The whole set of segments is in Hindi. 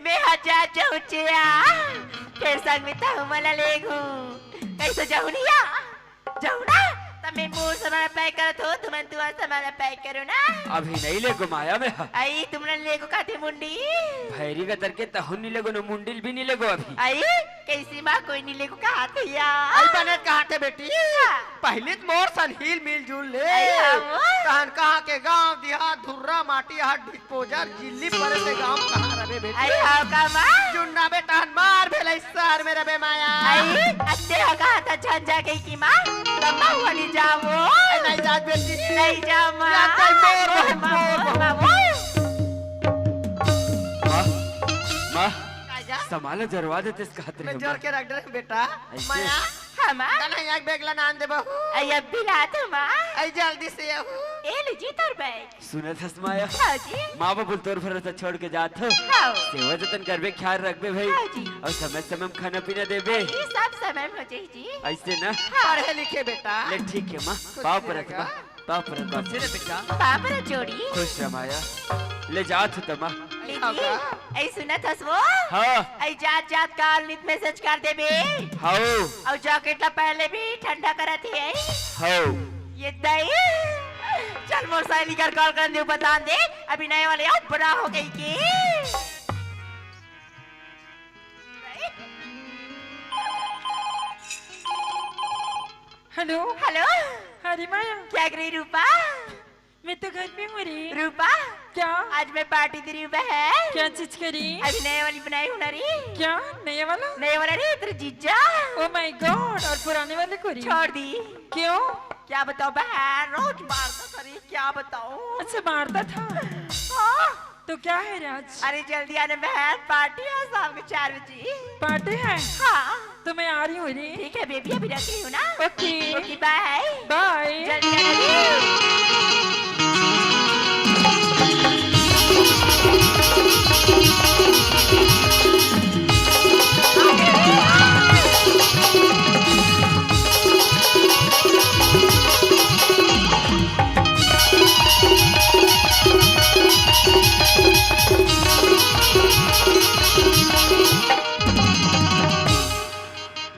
मैं हजार जाऊचिया फिर संग में तो मला लेगू कैसे जाऊँ निया जाऊँ ना तब मैं मुंह समाना पैक करत हो तुम समाना पैक करो ना अभी नहीं ले माया में आई तुमने लेगो काती मुंडी भैरी का तरके तहुन नहीं लगो न मुंडिल भी नहीं लगो अभी आई कैसी माँ कोई नहीं लेगो कहा थे यार आई बने कहा थे बेटी पहले तो मोर सन हिल मिल जुल ले कहन कहा के गांव दिहात धुर्रा माटी हाट डिस्पोजर जिल्ली पर से गांव कहां रबे बेटी आई हां का माँ जुन्ना बेटा मार भेलै सर में रबे माया आई अत्ते कहा था झंझा गई की माँ तम्मा हुआ नहीं जाओ नहीं जा बेटी नहीं जाओ माँ या कोई मोर माँ संभालो जरवा देते इसका हाथ मैं जोर के रख दे बेटा माया हाँ माँ कन्हैया एक बेगला नान दे बहू आई अब भी ला दो माँ आई जल्दी से आहू ए लीजिए तोर बैग सुने थस माया हाँ जी माँ बाबू तोर भरोसा छोड़ के जात हो हाँ सेवा जतन करबे ख्याल रखबे भाई हाँ जी और समय समय में खाना पीना देबे ये सब समय में हो जाए जी ऐसे ना पढ़े लिखे बेटा ले ठीक है माँ पाव पर रखबा पाव पर रखबा से बेटा पापा जोड़ी खुश रह माया ले जात हो तमा लीजिए ऐ सुना थस वो हाँ ऐ जात जात काल नित मैसेज कर दे बे हाओ और जैकेट ला पहले भी ठंडा करत है हाओ ये दई चल मोर सहेली कर कॉल कर दे बता दे अभी नए वाले आओ बड़ा हो गई की हेलो हेलो अरे माया क्या कर रही रूपा मैं तो घर में हूँ रे रूपा क्या आज मैं पार्टी दे रही हूँ बहन क्या चीज करी अभी नए वाली बनाई हूँ ना री क्या नया वाला नए वाला रे तेरे जीजा ओ माय गॉड और पुराने वाले को री छोड़ दी क्यों क्या बताओ बहन रोज मारता करी क्या बताऊँ अच्छा मारता था हाँ। तो क्या है रे आज अरे जल्दी आने बहन पार्टी है शाम के 4 बजे पार्टी है हाँ तो मैं आ रही हूँ रे ठीक है बेबी अभी रख रही हूँ ना ओके ओके बाय बाय जल्दी आना रे।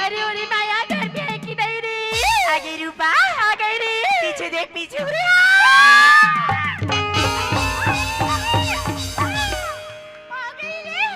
अरे ओरे माया घर पे है कि नहीं रे आ गई रूपा आ गई रे पीछे देख पीछे रे आ गई रे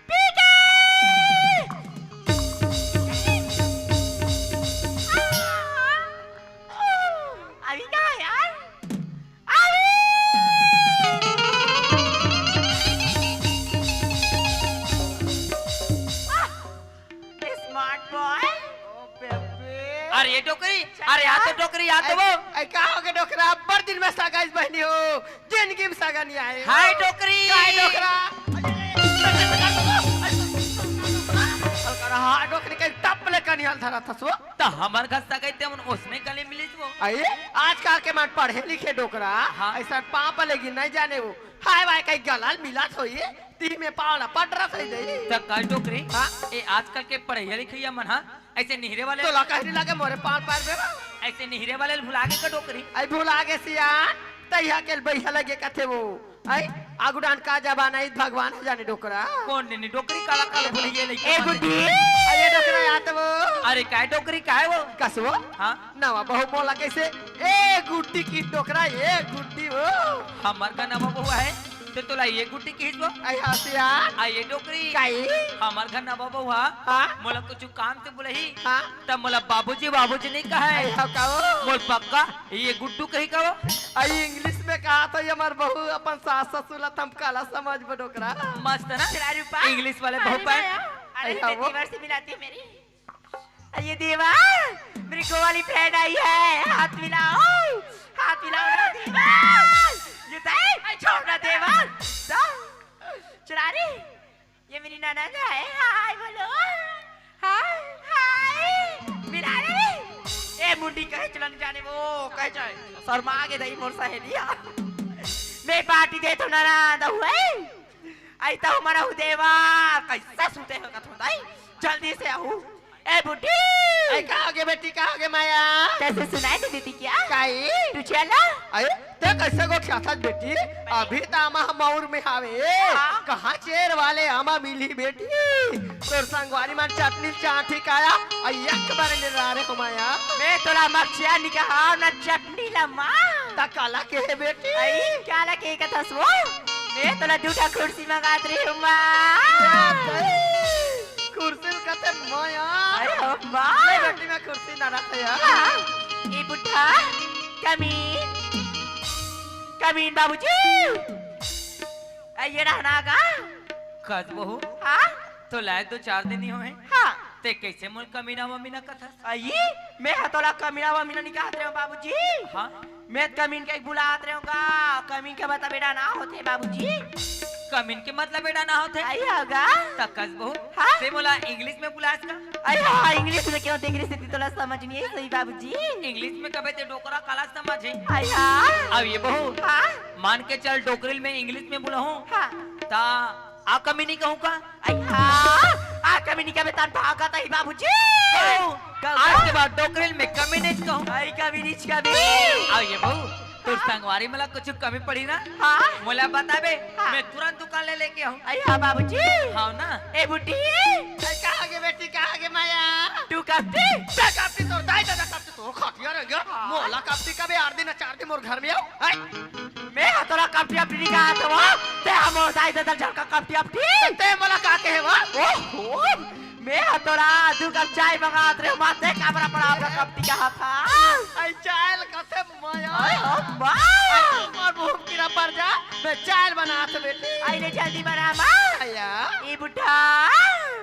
पीछे अभी कहाँ है यार स्मार्ट बॉय अरे ये टोकरी अरे यहाँ तो टोकरी यहाँ तो वो कहा हो गए डोकरा बड़ दिन में सागा इस बहनी हो जिंदगी में सागा नहीं आए हाय टोकरी हाय डोकरा हाँ डोकरी के टप ले कनी हल धरा था सो तो हमार घर सगाई ते मन उसने कले मिलिस वो आइए आजकल के मन पढ़े लिखे डोकरा ऐसा पापा लेगी नहीं जाने वो हाय भाई कहीं गलाल मिला तो ये ती में पावला पटरा सही दे तो कल टोकरी हाँ ए आजकल के पढ़ैया लिखैया मन हा ऐसे निहरे वाले तो लकहरी लगे मोरे पार पार में ऐसे निहरे वाले भुला के का टोकरी आई भूला गे सियान तैया के बैठा लगे कथे वो आई आगुडान का जबाना इ भगवान जाने डोकरा कौन ने टोकरी काला काला भुलिए लेके ए बुड्ढी अरे डोकरा या तो वो अरे काय टोकरी काय वो कसवो हां नवा बहु मोला कैसे ए गुड्डी की टोकरा ए गुड्डी वो हमार का नाम बहु है तो तोला ये गुट्टी की हिजबो आई हसिया आ ये टोकरी काई हमार घर ना बाबू हा हां मोला कुछ काम से बोलही हां तब मोला बाबूजी बाबूजी नहीं कहा आई है हो काओ मोल पक्का ये गुड्डू कही कहो आई इंग्लिश में कहा तो ये हमार बहू अपन सास ससुर ला तम काला समझ बो डोकरा मस्त ना चला रूपा इंग्लिश वाले बहुत पाए अरे अरे वो- देवर से मिलाती है मेरी ये देवा मेरी गो वाली फ्रेंड आई है हाथ मिलाओ ना देवा ये दे छोड़ ना देवा चला रे ये मेरी ननद है हाय बोलो हाय हाय मिला रे ए मुंडी कहे चलन जाने वो कहे जाए शर्मा आगे दई मोर सहेलिया मैं पार्टी दे तो ननद हुए आई तो हमारा हु देवा कैसा सुते हो का थोड़ाई जल्दी से आहू ए बुड्ढी आई कहागे बेटी कहागे माया कैसे सुनाई दे देती क्या काई तू चला अरे ते कैसे गो ख्याथा बेटी अभी तो आमा हम और में आवे कहाँ चेर वाले आमा मिली बेटी तोर संगवारी मन चटनी चाठी काया एक बार निरारे हमाया मैं तोला मर्चिया निकाहा न चटनी लम्मा ता काला के है बेटी आई क्या लगे कथा सो मैं तोला दूटा कुर्सी मंगात रही हूँ कुर्सी कते माया अरे ले माँ बेटी मैं कुर्सी ना रखा यार ये बुढ़ा कमीन कमीन बाबूजी ये रहना का कद बहू हाँ तो लायक 2-4 दिन ही हुए हाँ ते कैसे मुल कमीना ममीना कथा आई मैं हतोला कमीना वमीना निकाल रहे हूँ बाबूजी हाँ मैं कमीन के बुलात रहे हूँगा कमीन के बता बेटा ना होते बाबूजी कमीन के मतलब बेटा ना होते आई होगा तकस बहू हाँ? ते बोला इंग्लिश में बुलास का अरे हाँ इंग्लिश में क्यों इंग्लिश से तोला समझ नहीं है सही बाबूजी इंग्लिश में कबे ते डोकरा काला समझे आई हाँ अब ये बहू हाँ मान के चल डोकरिल में इंग्लिश में बोला हूँ हाँ ता आ कमीनी कहूँ का आई हाँ आ कमीनी का बेटा भागा था ही बाबूजी आज के बाद डोकरिल में कमीनी कहूँ आई कमीनी कभी अब ये बहू तो संगवारी मला कुछ कमी पड़ी ना हाँ मोला बताबे हाँ। मैं तुरंत दुकान ले लेके आऊँ आई हाँ बाबूजी हाँ ना ए बुटी कहाँ गे बेटी कहाँ गे माया तू कब बे कापती तो दाई दादा कापती तो खटिया रह गया मोला कापती कबे 8 दिन 4 दिन मोर घर में आओ हाय मैं हतोला कपटी अपनी का तो वो ते हम दाई दादा झलका कपटी अपनी ते मोला का के है वा ओहो मैं हतोला दू कप चाय मंगात रहे माते काबरा पड़ा आपका कपटी का हाथा आई चायल कथे माया आई अम्मा और भूख कीड़ा पड़ जा मैं चायल बनात बेटी आई ने जल्दी बना मां आया ये बुढ़ा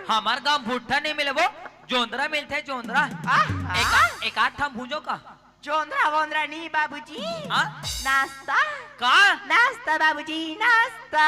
हमार गांव भुट्टा नहीं मिले वो जोंदरा मिलते जोंदरा एक आठ था भूजो का जोंदरा वोंदरा नहीं बाबूजी हाँ नाश्ता का नाश्ता बाबूजी नाश्ता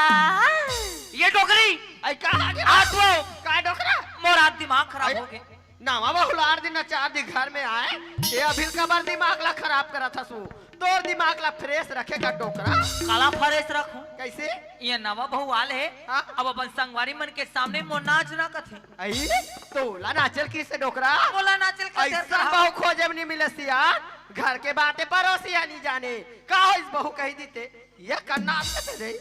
ये डोकरी आई कहाँ गे आठ वो काय डोकरा मोरा दिमाग खराब हो गया ना मामा 8 दिन 4 दिन घर में आए ये अभी का बार दिमाग ला खराब करा था सु तोर दिमाग ला फ्रेश रखेगा डोकरा काला फरेस रखूं कैसे ये नवा बहु आल है हाँ? अब अपन संगवारी मन के सामने मो नाच ना कथे आई तो ला नाचल किसे डोकरा बोला नाचल का ऐसा बहु खोजे नहीं मिले सिया घर के बातें पड़ोसिया नहीं जाने का इस बहु कही दीते ये करना आपसे दे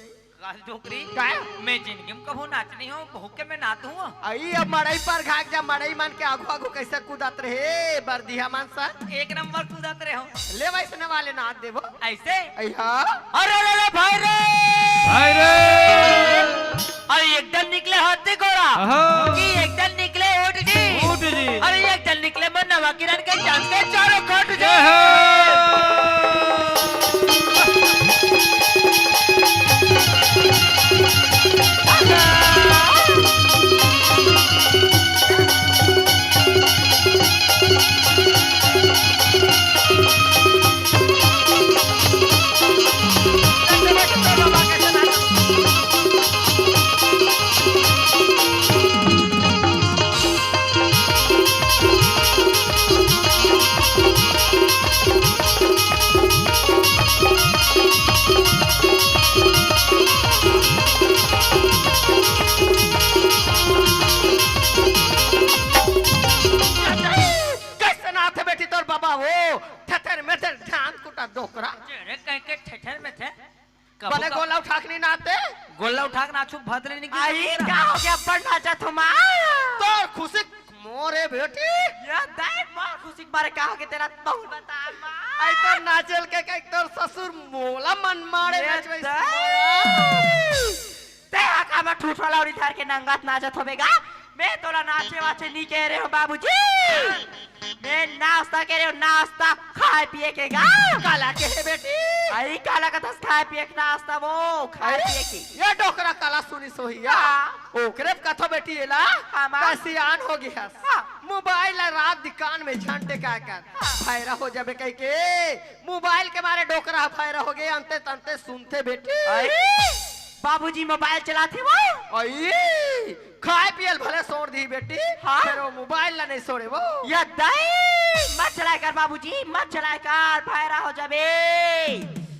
काल डोकरी काय मैं जिंदगी में कभू नाचनी हूँ बहु के मैं नाच हूँ आई अब मड़ई पर घाक जा मड़ई मन के आगू आगू कैसे कूदत रहे बरदिया मन सर एक नंबर कूदत रहे हो ले वैसने वाले नाच देवो ऐसे आई हाँ अरे अरे भाई रे भाई रे अरे एकदम निकले हाथी घोड़ा हाँ। कि एकदम निकले ऊँट जी ऊँट जी। अरे एकदम निकले मन नवा किरण के चांद के चारों खट जी जय हो। कैसे नाथ बेटी तोर बाबा वो ठठर में ध्यान कुटा डोकरा अरे कहीं के ठठर में थे बने गोला उठाकनी नाते गोला उठा के नाचू भद्र निकली आई क्या हो गया बढ़ना चाह तुम्हारा तोर खुशी मोरे बेटी ये दाई मार खुशी के बारे कहा के तेरा बहु बता मां आई तो नाचल के तोर ससुर मोला मन मारे ये नचवे दाई ते आका में ठूठ वाला और इधर के नंगात नाचत होबेगा मैं तोला नाचे वाचे नहीं कह रहे हो बाबूजी मैं नाश्ता कह रहे हो नाश्ता खाए पिए के गा काला के है बेटी आई काला का दस खाए पिए के नाश्ता वो खाए पिए की ये डोकरा काला सुनी सोहिया हाँ। ओकरे कथो बेटी एला हाँ, माँ। सियान हो गया हाँ। मोबाइल रात दुकान में झंटे का कर फायरा हो जाबे कह के मोबाइल के मारे डोकरा फायरा हो गए अंते तंते सुनते बेटी आई बाबूजी मोबाइल चलाते वो आई खाए पियल भले छोड़ दी बेटी हाँ? फिर वो मोबाइल ला नहीं छोड़े वो या दाई मत चलाए कर बाबूजी मत चलाए कर फायरा हो जाबे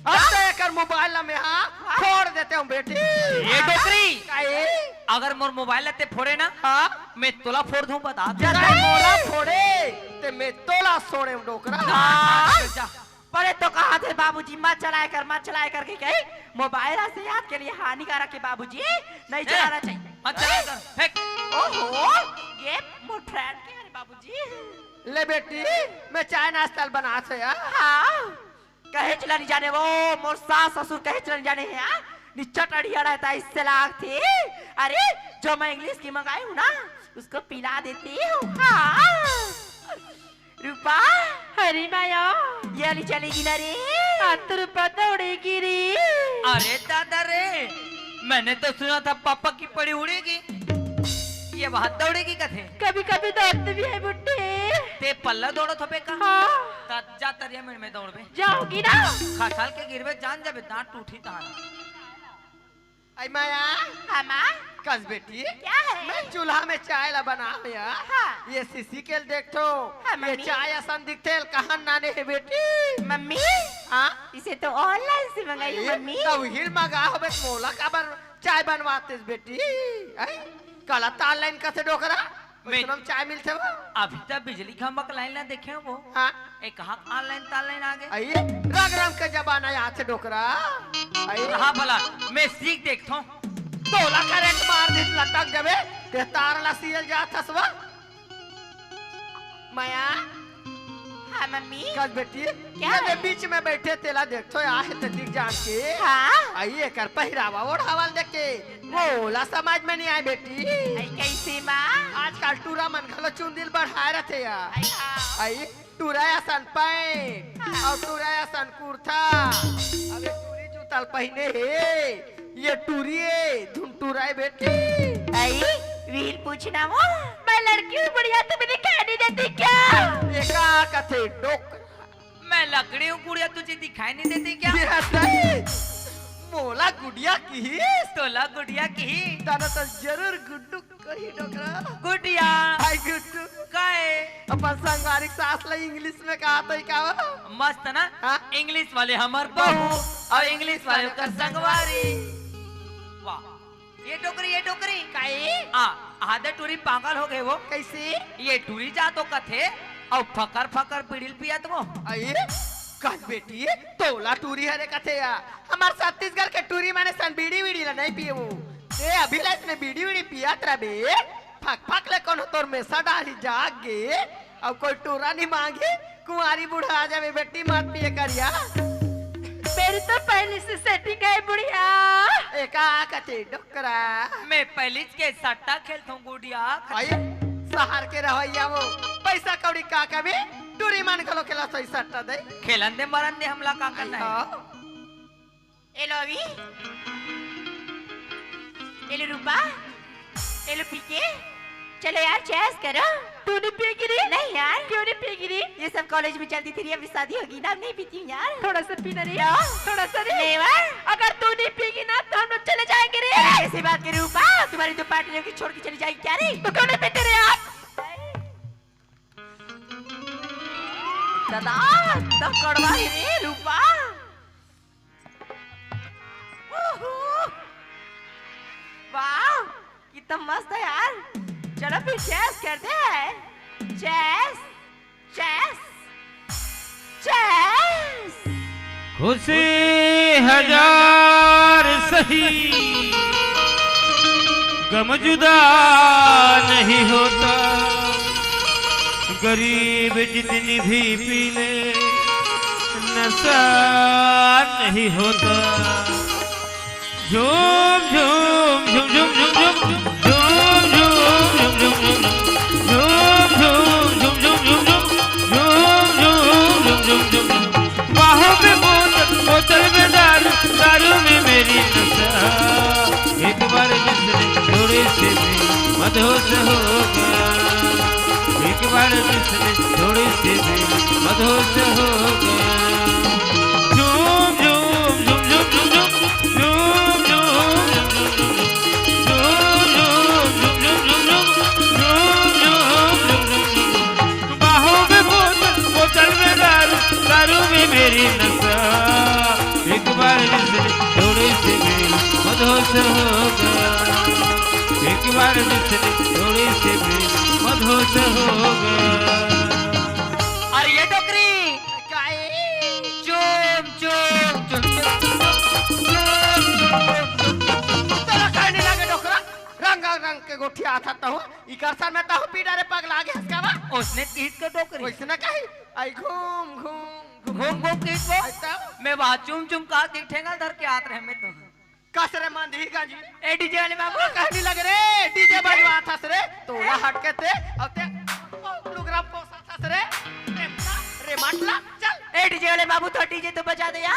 अब तो एकर मोबाइल ला में हाँ छोड़ देते हूँ बेटी ये डोकरी काहे अगर मोर मोबाइल लेते फोड़े ना हाँ मैं तोला फोड़ दूं बता जरा मोला छोड़े ते मैं तोला छोड़े डोकरा हाँ। जा पढ़े तो कहा थे बाबूजी मत चलाया करके कहे मोबाइल से याद के लिए हानिकारक है बाबूजी, नहीं चलाना चाहिए। मत चलाया कर, फेंक। ओहो ये मोर फ्रेंड के है बाबूजी। ले बेटी मैं चाय नाश्ता बना थे हाँ कहे चला नहीं जाने वो मोर सास ससुर कहे चला नहीं जाने हैं निश्चट अड़िया रहता इससे लाग थे। अरे जो मैं इंग्लिश की मंगाई हूँ ना उसको पिला देती हूँ। हाँ रूपा हरी माया ये वाली चलेगी ना रे? 7 रुपया दौड़ेगी रे। अरे दादा रे, मैंने तो सुना था पापा की पड़ी उड़ेगी, ये बहुत दौड़ेगी कथे। कभी कभी दौड़ते भी है बुड्ढे। ते पल्ला दौड़ो थपे का हाँ जा तरिया मिनट में दौड़ बे जाओगी ना। खाल के गिरबे जान जाबे दांत टूटी तान। आई माया हाँ माँ कस बेटी क्या है? मैं चूल्हा में चाय ला बना या हाँ। ये सीसी के देखो हाँ, ये मम्मी। चाय असन दिखते कहाँ नाने है बेटी। मम्मी हाँ इसे तो ऑनलाइन से मंगाई हूँ मम्मी। तो हिल मगा होबे मोला काबर चाय बनवाते बेटी। आई कला ताल लाइन कसे डोकरा मैं- उसनम चाय मिलते वो। अभी तक बिजली खंभक लाइन ना देखे हो वो। हाँ एक कहा ऑनलाइन तालाइन आ गए। आई रग रंग का जमाना यहाँ से डोकरा। आई हाँ भला मैं सीख देखता हूँ। तोला करंट मार दे लटक जाबे ते तार ला सील जात हसवा। माया हाँ मम्मी कस बेटी क्या ये है? बीच में बैठे तेला देखतो आहे ते दिख जान के। हाँ आइए कर पहरावा ओढ़ावल देख के मोला समझ में नहीं आए बेटी। आई कैसे माँ? आजकल टूरा मन घलो चुंदिल बढ़ाए रहते या आई हाँ आई टूराया सन पैंट और टूराया सन कुर्ता अबे टूरी जूतल पहने हे ये टूरी है धुन टूराए बेटी। आई वीर पूछना वो मैं लड़की हूँ बढ़िया तो मैंने कह नहीं देती क्या? ये का कथे डोक मैं लकड़ी हूँ गुड़िया, तुझे दिखाई नहीं देती क्या? ये सही मोला गुड़िया की तोला गुड़िया की ताना तो जरूर गुड्डू कही डोकरा। गुड़िया हाय गुड्डू काए अपन संगवारी सास ला इंग्लिश में कहा तो क्या मस्त ना। हाँ? इंग्लिश वाले हमार बहू और इंग्लिश वाले का संगवारी। वाह ये टोकरी काहे? आधे टूरी पागल हो गए वो। कैसे ये टूरी जा तो कथे और फकर फकर पिड़िल पिया तो वो। आइए कस बेटी तोला टूरी हरे कथे या हमार छत्तीसगढ़ के टूरी माने सन बीड़ी वीड़ी ला नहीं पिए वो ए अभी ला इसने बीड़ी वीड़ी पिया तरा बे फक फक ले कौन तोर में सडाली जाग गे अब कोई टूरा नहीं मांगे कुंवारी बूढ़ा आ जावे बेटी मत पिए करिया। मेरी तो पहले से सेटिंग है बुढ़िया। एका कथे डोकरा मैं पहले के सट्टा खेलता हूँ गुड़िया। आइए शहर के रहोइया वो पैसा कौड़ी का कभी टूरी मान खलो के ला सही सट्टा दे खेलन दे मरन दे हमला का करना है। एलो अभी एलो रूपा एलो पीके चलो यार चेस करो। तू नहीं पिएगी रे? नहीं यार क्यों नहीं पिएगी रे? ये सब कॉलेज में चलती थी अभी शादी होगी ना अब नहीं पीती हूँ यार। थोड़ा सा पीना रे, क्या? थोड़ा सा रे। लेवा अगर तू नहीं पिएगी ना तो हम लोग चले जाएंगे रे। ऐसी बात के रूपा तुम्हारी तो पार्टी की छोड़ के चली जाएगी क्या रे? तो क्यों नहीं पीते रे आप? दादा तब कड़वा है रे रूपा। ओहो, वाह कितना मस्त है यार। चलो फिर चेस करते हैं। Chess chess chess. खुशी हजार सही गम जुदा नहीं होता, गरीब जितनी भी पी ले नशा नहीं होता। झूम झूम झूम झूम झूम झूम झूम झूम झूम झूम झूम झूम झूम झूम झूम झूम झूम झूम झूम बाहों में बोतल बोतल में दारू दारू में मेरी नशा। एक बार जिसने थोड़े से भी मदहोश हो गया, एक बार जिसने थोड़े से भी मदहोश हो गया। झूम झूम झूम झूम झूम झूम बाहों में बोतल बोतल में दारू दारू में मेरी नशा। एक बार जिसने थोड़े से भी मदहोश हो गया, एक बार जिसने थोड़े से भी मदहोश हो गया। और ये टोकरी गोठी आता तो इकर सर में तो पीड़ा रे पगला गया इसका बा उसने तीस के टोकरी वैसे ना कही आई घूम घूम घूम घूम किस को ऐसा मैं बात चुम चुम का ठेंगा धर के आत रहे मैं तो कसरे मांधी गाजी ए डीजे वाले बाबू कहनी लग रे डीजे बजवा था रे तोला हट के ते अब ते लुगरा पोसा था रे रे माटला चल ए डीजे वाले बाबू तो डीजे तो बजा दे यार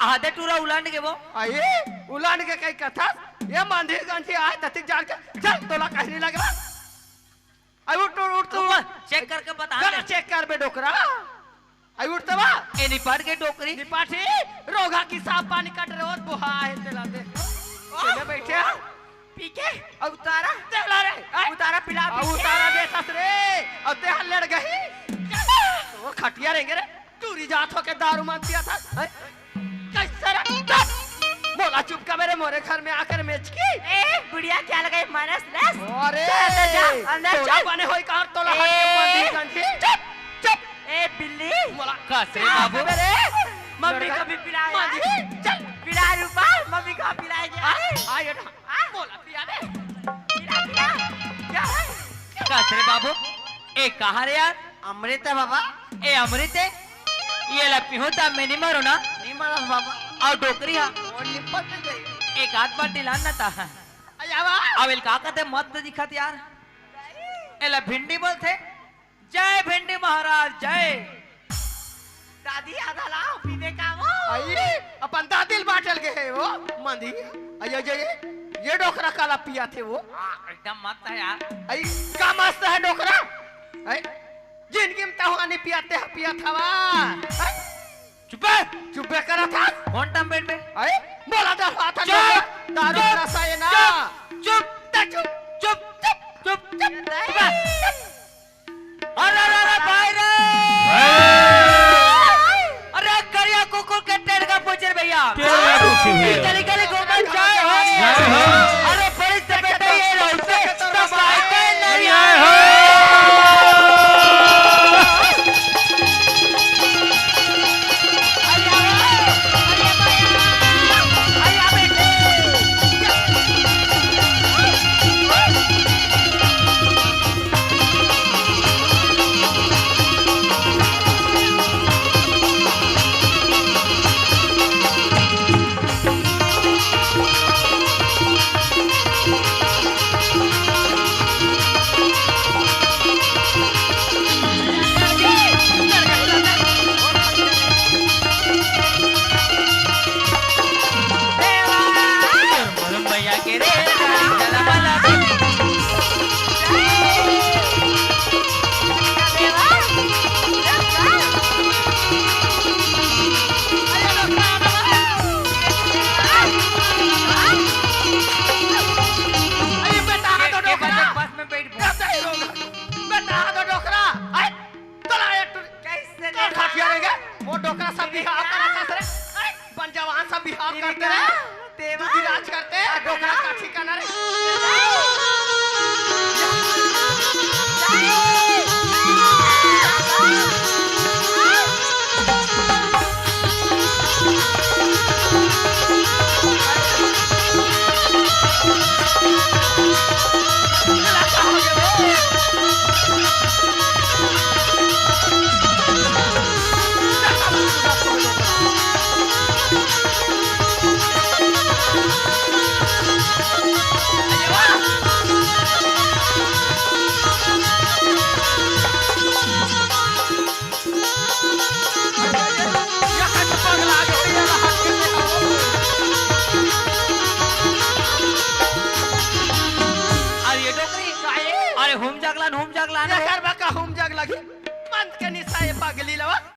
आधे टूरा उलांड के वो आये उलान के कई कथा ये मांधी गांधी आए तथिक जान के चल तोला कहने लगा आई उठ उठ तू चेक करके बता कर चेक कर बे डोकरा आई उठ तबा ए निपाट के टोकरी निपाठी रोगा की साफ पानी कट रे और बुहा है तेला दे चले बैठे पी के अब उतारा तेला रे उतारा पिला अब उतारा दे सस रे अब ते हल लड़ गई वो खटिया रहेंगे रे टूरी जात हो के दारू मान पिया था कैसा रे बोला चुप का मेरे मोरे घर में आकर मेच की ए बुढ़िया क्या लगाई मानस नस अरे अंदर जा अंदर तोला चल बने होई कार तोला हट के मंदी गंठी चुप चुप ए बिल्ली मोला कसरे बाबू मेरे मम्मी को भी पिलाया मंदी चल पिला रूपा मम्मी को पिलाएंगे आ ये बोला पिया दे पिला पिला क्या है कसरे बाबू ए कहा रे यार अमृत है बाबा ए अमृत है ये लपी होता मैं नहीं मारो ना नहीं मारा बाबा और टोकरी हा और निपट गई एक हाथ बार दिलान ना था आयावा अब इल का कहते मत दिखत यार एला भिंडी बोलते जय भिंडी महाराज जय दादी आधा लाओ पीने का वो आई अपन दादिल बाटल के है वो मंदी आया जे ये डोकरा काला पिया थे वो एकदम मत है यार आई का मस्त है डोकरा आई जिनकी में तहुआनी पिया था वा चुप चुप करा था कौन टाइम बैठ पे आई बोला था था चुप दारू का रसा है ना चुप चुप चुप चुप चुप अरे अरे अरे भाई रे अरे करिया कुकुर के टेढ़ का पूछे भैया टेढ़ का पूछे भैया। गली गली घूमन जाए हो जय हो। अरे पुलिस से बेटा ये रहते तो भाई के नहीं जय आए हो। अरे हुम जगला एकर बका हम जग लगी मंद के निशा ये पगली लवा